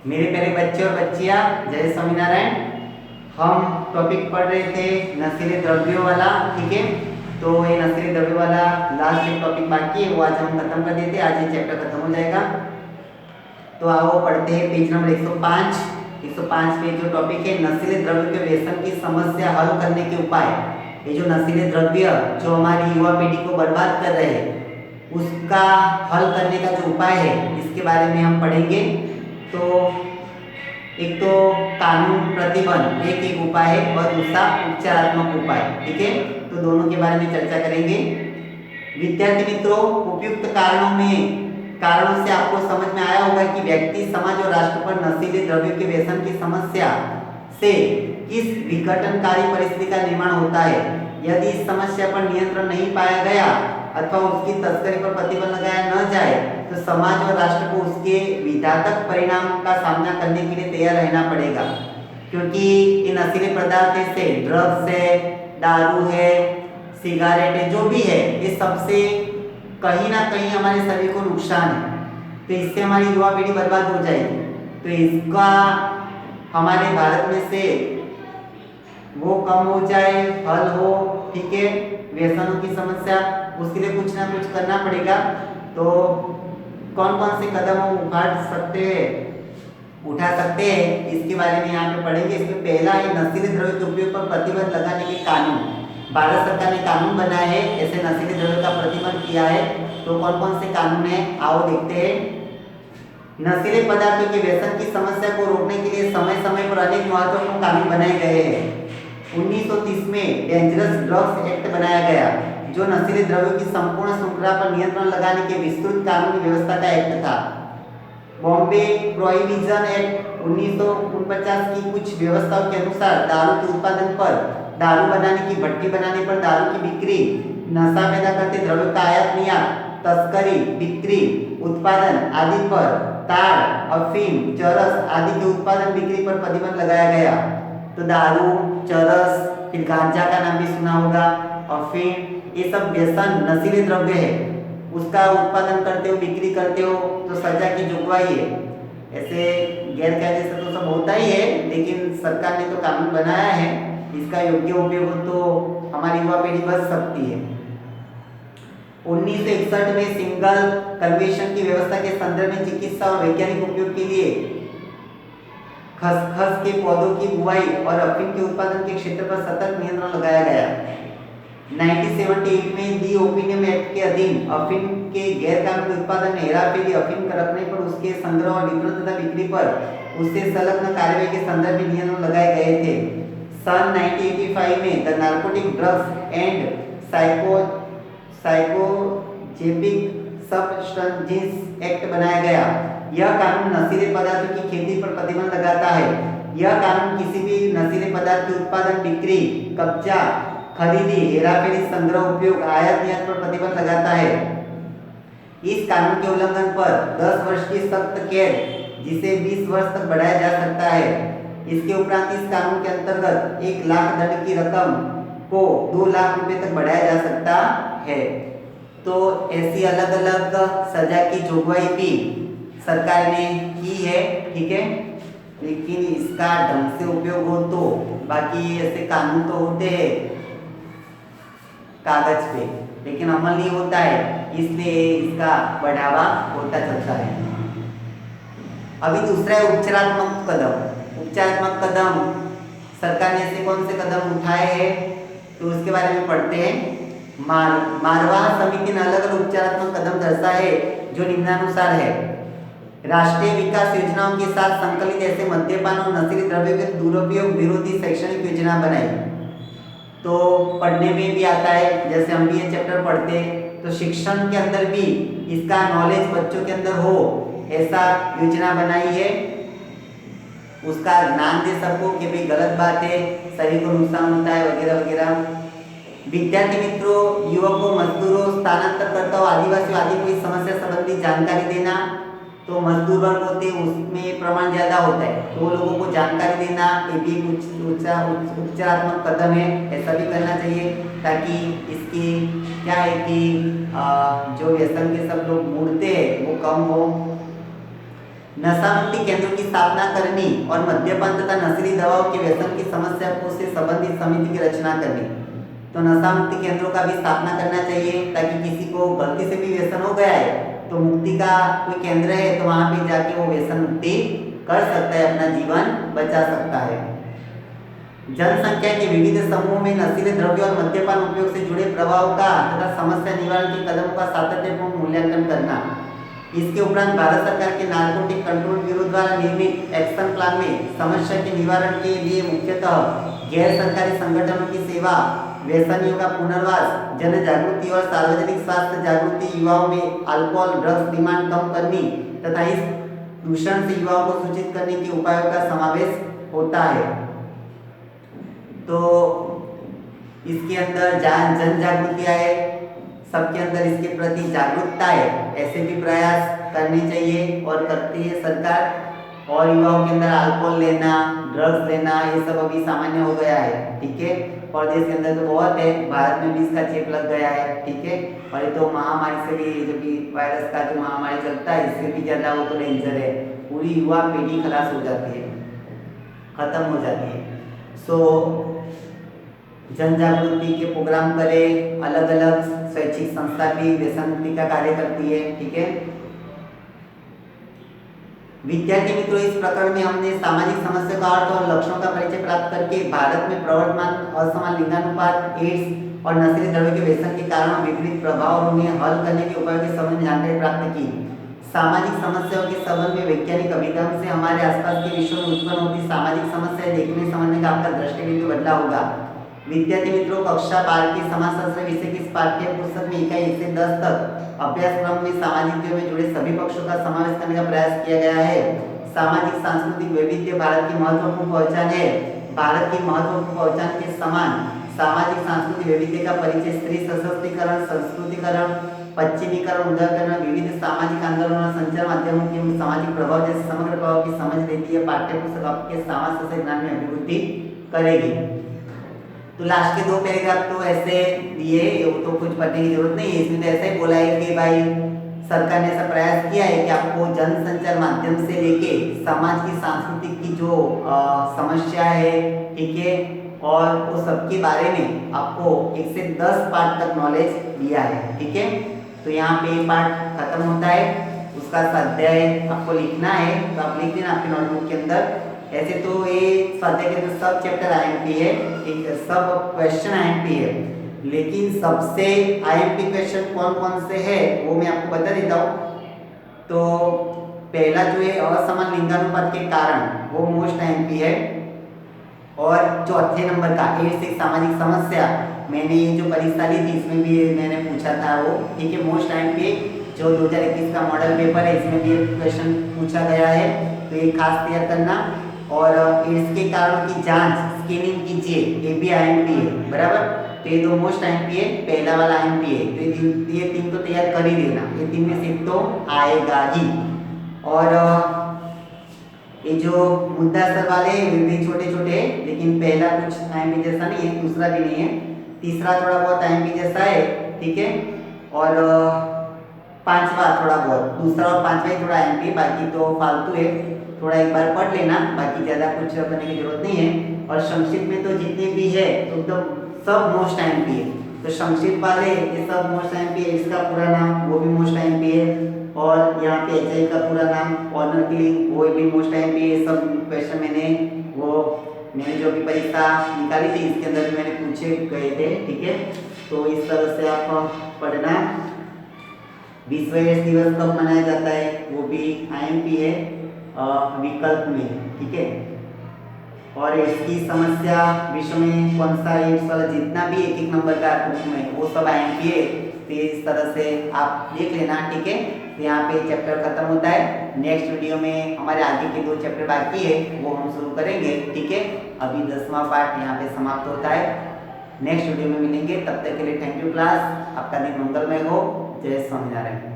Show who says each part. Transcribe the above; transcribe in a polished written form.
Speaker 1: मेरे प्यारे बच्चे और बच्चियां, जय स्वामीनारायण। हम टॉपिक पढ़ रहे थे नशीले द्रव्यों वाला, ठीक है। तो ये नशीले द्रव्यों वाला लास्ट एक टॉपिक बाकी है, वो आज हम खत्म कर देते हैं। आज ये चैप्टर खत्म हो जाएगा। तो आओ पढ़ते हैं पेज नंबर 105। 105 पे जो टॉपिक है नशीले द्रव्य के व्यसन की समस्या हल करने के उपाय। ये जो नशीले द्रव्य जो हमारी युवा पीढ़ी को बर्बाद कर रहे हैं, उसका हल करने का जो उपाय है, इसके बारे में हम पढ़ेंगे। तो एक तो कानून प्रतिबंध एक उपाय है और दूसरा उपचारात्मक उपाय, ठीक है। तो दोनों के बारे में चर्चा करेंगे। विद्यार्थी मित्रों, उपयुक्त कारणों से आपको समझ में आया होगा कि व्यक्ति, समाज और राष्ट्र पर नशीले द्रव्यों के व्यसन की समस्या से किस विघटनकारी परिस्थिति का निर्माण होता है। यदि इस समस्या पर नियंत्रण नहीं पाया गया अथवा उसकी तस्करी पर प्रतिबंध लगाया न जाए तो समाज और राष्ट्र को उसके विघातक परिणाम का सामना करने के लिए तैयार रहना पड़ेगा। क्योंकि ये नशीले पदार्थ से, ड्रग्स है, दारू है, सिगारेट है, जो भी है, ये सबसे कहीं ना कहीं हमारे शरीर को नुकसान है। तो इससे हमारी युवा पीढ़ी बर्बाद हो जाएगी। तो इसका हमारे भारत में से वो कम हो जाए, हल हो, ठीक है। व्यसनों की समस्या, उसके लिए कुछ ना कुछ करना पड़ेगा। तो कौन कौन से कदम हम उठा सकते हैं, इसके बारे में यहाँ पे पढ़ेंगे। इसमें पहला है नशीले द्रव्य के उपयोग पर प्रतिबंध लगाने के कानून। भारत सरकार ने कानून बनाया है, ऐसे नशीले द्रव्य का प्रतिबंध किया है। तो कौन कौन से कानून है, आओ देखते हैं। नशीले पदार्थों के व्यसन की समस्या को रोकने के लिए समय समय पर अनेक महत्वपूर्ण कानून बनाए गए हैं। 1930 में डेंजरस ड्रग्स एक्ट बनाया गया, जो नशीले द्रव्यों की संपूर्ण श्रृंखला पर नियंत्रण लगाने के विस्तृत कानूनी व्यवस्था का एक्ट था। बॉम्बे प्रोहिबिशन एक्ट 1949 की कुछ व्यवस्थाओं के अनुसार दारू के उत्पादन पर, दारू बनाने की भट्टी बनाने पर, दारू की बिक्री, नशा पैदा करते द्रव्यों का आयात निर्यात, तस्करी, बिक्री, उत्पादन आदि पर, ताड़, अफीम, चरस आदि के उत्पादन बिक्री पर प्रतिबंध लगाया गया। तो दारू, चरस, फिर गांजा का नाम भी सुना होगा, अफीम, ये सब व्यसन नशीले द्रव्य है। उसका उत्पादन करते हो, बिक्री करते हो तो सजा की जुगवाई है। ऐसे गैर कायदे से तो सब होता ही है, लेकिन सरकार ने तो कानून बनाया है, इसका योग्य उपयोग तो हमारी युवा पीढ़ी बच सकती है। 1961 में सिंगल कन्वेंशन की व्यवस्था के संदर्भ में चिकित्सा और वैज्ञानिक उपयोग के लिए खसखस के पौधों की बुआई और अफीम के उत्पादन के क्षेत्र पर सतत नियंत्रण लगाया गया। 1978 में दी ओपिनियन एक्ट के अधीन अफीम के गैर कानूनी उत्पादन, हेराफेरी, अफीम रखने पर, उसके संग्रह और वितरण तथा बिक्री पर उससे संलग्न कार्रवाई के संदर्भ में नियंत्रण लगाए गए थे। सन 1985 में the narcotic drugs and psychotropic substances act बनाया गया। यह कानून नशीले पदार्थों की खेती पर प्रतिबंध लगाता है। यह कानून किसी भी नशीले पदार्थ के उत्पादन, बिक्री, कब्जा, खरीदी, हेराफेरी, संग्रह, उपयोग, आयात निर्यात पर प्रतिबंध लगाता है। इस कानून के उल्लंघन पर 10 वर्ष की सख्त कैद, जिसे 20 वर्ष तक बढ़ाया जा सकता है। इसके उपरांत इस कानून के अंतर्गत 1 लाख दंड की रकम को 2 लाख रुपए तक बढ़ाया जा सकता है। तो ऐसी अलग अलग सजा की जोगवाई भी सरकार ने की है, ठीक है। लेकिन इसका ढंग से उपयोग हो तो, बाकी ऐसे कानून तो होते हैं कागज पे, लेकिन अमल नहीं होता है, इसलिए इसका बढ़ावा होता चलता है। अभी दूसरा है उपचारात्मक कदम। उपचारात्मक कदम सरकार ने ऐसे कौन से कदम उठाए हैं, तो उसके बारे में पढ़ते हैं। मारवाह समिति ने अलग अलग उपचारात्मक कदम दर्शाए है, जो निम्नानुसार है। राष्ट्रीय विकास योजनाओं के साथ संकलित ऐसे मद्यपान और नशीले द्रव्यों के दुरुपयोग विरोधी शैक्षणिक योजना बनाई। तो पढ़ने में भी आता है, जैसे हम भी ये चैप्टर पढ़ते हैं, तो शिक्षण के अंदर भी इसका नॉलेज बच्चों के अंदर हो, ऐसा योजना बनाई है। उसका ज्ञान दे सबको कि भाई गलत बात है, शरीर को नुकसान होता है, वगैरह वगैरह। विद्यार्थी मित्रों, युवकों, मजदूरों, स्थानांतरकर्ताओं, आदिवासियों आदि को इस समस्या संबंधी जानकारी देना। तो मजदूर वर्ग होते हैं, उसमें प्रमाण ज़्यादा होता है, तो वो लोगों को जानकारी देना, ये भी उपचारात्मक कदम है, ऐसा भी करना चाहिए, ताकि इसकी क्या है कि जो व्यसन के सब लोग मुड़ते हैं वो कम हो। नशा मुक्ति केंद्रों की स्थापना करनी और मद्यपान तथा नशीली दवाओं के व्यसन की समस्या को से संबंधित समिति की रचना करनी। तो नशा मुक्ति केंद्रों का भी स्थापना करना चाहिए ताकि किसी को गलती से भी व्यसन हो गया है तो मुक्ति का कोई केंद्र है तो वहां पे जाके वो व्यसन मुक्ति कर सकता है, अपना जीवन बचा सकता है। जनसंख्या के विविध समूहों में नशीले द्रव्य और मद्यपान उपयोग से जुड़े प्रभाव का तथा समस्या निवारण के कदमों का सातत्यपूर्ण मूल्यांकन करना। इसके उपरांत भारत सरकार के नारकोटिक कंट्रोल ब्यूरो द्वारा निर्मित एक्शन प्लान में समस्या के निवारण के लिए मुख्यतः गैर सरकारी संगठनों की सेवा, व्यसनियों का पुनर्वास, जन जागृति और सार्वजनिक स्वास्थ्य जागृति, युवाओं में अल्कोहल ड्रग्स डिमांड कम करनी तथा इस दूषण से युवाओं को सूचित करने के उपायों का समावेश होता है। तो इसके अंदर जन जागृति है, सबके अंदर इसके प्रति जागरूकता है, ऐसे भी प्रयास करने चाहिए और करती है सरकार। और युवाओं के अंदर अल्कोहल लेना, ड्रग्स लेना ये सब अभी सामान्य हो गया है, ठीक है। और देश के अंदर तो बहुत है, भारत में भी इसका चेप लग गया है, ठीक है। और ये तो महामारी से भी, जो भी वायरस का जो महामारी चलता है इससे भी ज़्यादा वो तो डेंजर है, पूरी युवा पीढ़ी खलास हो जाती है, खत्म हो जाती है। सो जन जागृति के प्रोग्राम करें, अलग अलग स्वैच्छिक संस्था भी व्यसन मुक्ति का कार्य करती है, ठीक है। विद्यार्थी मित्रों, इस प्रकरण में हमने सामाजिक समस्या का अर्थ और लक्षणों का परिचय प्राप्त करके भारत में प्रवर्तमान असमान लिंगानुपात, एड्स और नशीले द्रव्य के व्यसन के कारण विपरीत प्रभाव और उन्हें हल करने के उपायों के संबंध में जानकारी प्राप्त की। सामाजिक समस्याओं के संबंध में वैज्ञानिक अभिगम से हमारे आसपास के विश्व में उत्पन्न होती सामाजिक समस्याएं देखने समझने का आपका दृष्टिबिंदु बदला होगा। विद्यार्थी मित्रों, कक्षा 12 के समाजशास्त्र विषय की पाठ्य पुस्तक में इकाई 1 से 10 तक अभ्यासक्रम में सामाजिक जीवन में जुड़े सभी पक्षों का समावेश करने का प्रयास किया गया है। सामाजिक सांस्कृतिक वैविध्य भारत की महत्वपूर्ण पहचान है। भारत की महत्वपूर्ण पहचान के समान सामाजिक सांस्कृतिक वैविध्य का परिचय स्त्री सशक्तिकरण, संस्कृतिकरण, पश्चिमीकरण, उदारीकरण, विविध सामाजिक आंदोलन और संचार माध्यमों के सामाजिक प्रभाव जैसे समग्र प्रभाव की समझ देती है। पाठ्य पुस्तक आपके समाज ज्ञान में अभिवृद्धि करेगी। तो लास्ट के 2 पैराग्राफ तो ऐसे दिए, वो तो कुछ पढ़ने की जरूरत नहीं है, इसमें तो ऐसा ही बोला है कि भाई सरकार ने ऐसा प्रयास किया है कि आपको जनसंचार माध्यम से लेके समाज की सांस्कृतिक की जो समस्या है, ठीक है, और वो सबके बारे में आपको 1 से 10 पार्ट तक नॉलेज दिया है, ठीक है। तो यहाँ पे पार्ट खत्म होता है, उसका स्वाध्याय आपको लिखना है, तो आप लिख देना आपके नोटबुक के अंदर। ऐसे तो ये स्वाध्याय के अंदर सब चैप्टर आईएमपी है, एक सब क्वेश्चन आईएमपी है, लेकिन सबसे आईएमपी क्वेश्चन कौन कौन से है वो मैं आपको बता देता हूँ। तो पहला जो है असमान लिंगानुपात के कारण, वो मोस्ट आईएमपी है। और चौथे नंबर का एड्स एक सामाजिक समस्या, मैंने ये जो परीक्षा ली थी इसमें भी मैंने पूछा था वो, ठीक है, मोस्ट आईएमपी जो 2021 का मॉडल पेपर है इसमें भी क्वेश्चन पूछा गया है, तो ये खास तैयार करना। और एड्स के कारणों की जांच स्क्रीनिंग कीजिए, ये भी आईएमपी है, बराबर। तो ये 2 मोस्ट आईएमपी है, पहला वाला आईएमपी है, तो ये 3 तो तैयार कर ही देना, ये 3 में से एक तो आएगा ही। और ये जो मुद्दा सर वाले वे भी छोटे छोटे, लेकिन पहला कुछ आईएमपी जैसा नहीं है, दूसरा भी नहीं है, तीसरा थोड़ा बहुत आईएमपी जैसा है, ठीक है। और 5वां थोड़ा बहुत, दूसरा और 5वां ही थोड़ा आईएमपी, बाकी तो फालतू है, थोड़ा एक बार पढ़ लेना, बाकी ज़्यादा कुछ करने की जरूरत नहीं है। और संक्षिप्त में तो जितने भी है तो सब मोस्ट आईएमपी है, तो संक्षिप्त वाले ये सब मोस्ट आईएमपी है, इसका पूरा नाम वो भी मोस्ट आईएमपी है, और यहाँ पे एचआई का पूरा नाम ऑनर क्लिंग वो भी मोस्ट आईएमपी है। सब क्वेश्चन मैंने जो भी परीक्षा निकाली थी इसके अंदर भी मैंने पूछे गए थे, ठीक है। तो इस तरह से आप पढ़ना। विश्व एड्स दिवस कब मनाया जाता है वो भी आईएमपी है विकल्प में, ठीक है। और इसकी समस्या विश्व में कौन सा एड्स वाला जितना भी 1-1 नंबर का बुक में वो सब आईएमपी है, तो इस तरह से आप देख लेना, ठीक है। तो यहाँ पे चैप्टर खत्म होता है। नेक्स्ट वीडियो में हमारे आगे के 2 चैप्टर बाकी है वो हम शुरू करेंगे, ठीक है। अभी 10वां पार्ट यहाँ पे समाप्त होता है, नेक्स्ट वीडियो में मिलेंगे, तब तक के लिए थैंक यू क्लास, आपका दिन मंगलमय हो, जय स्वामीनारायण।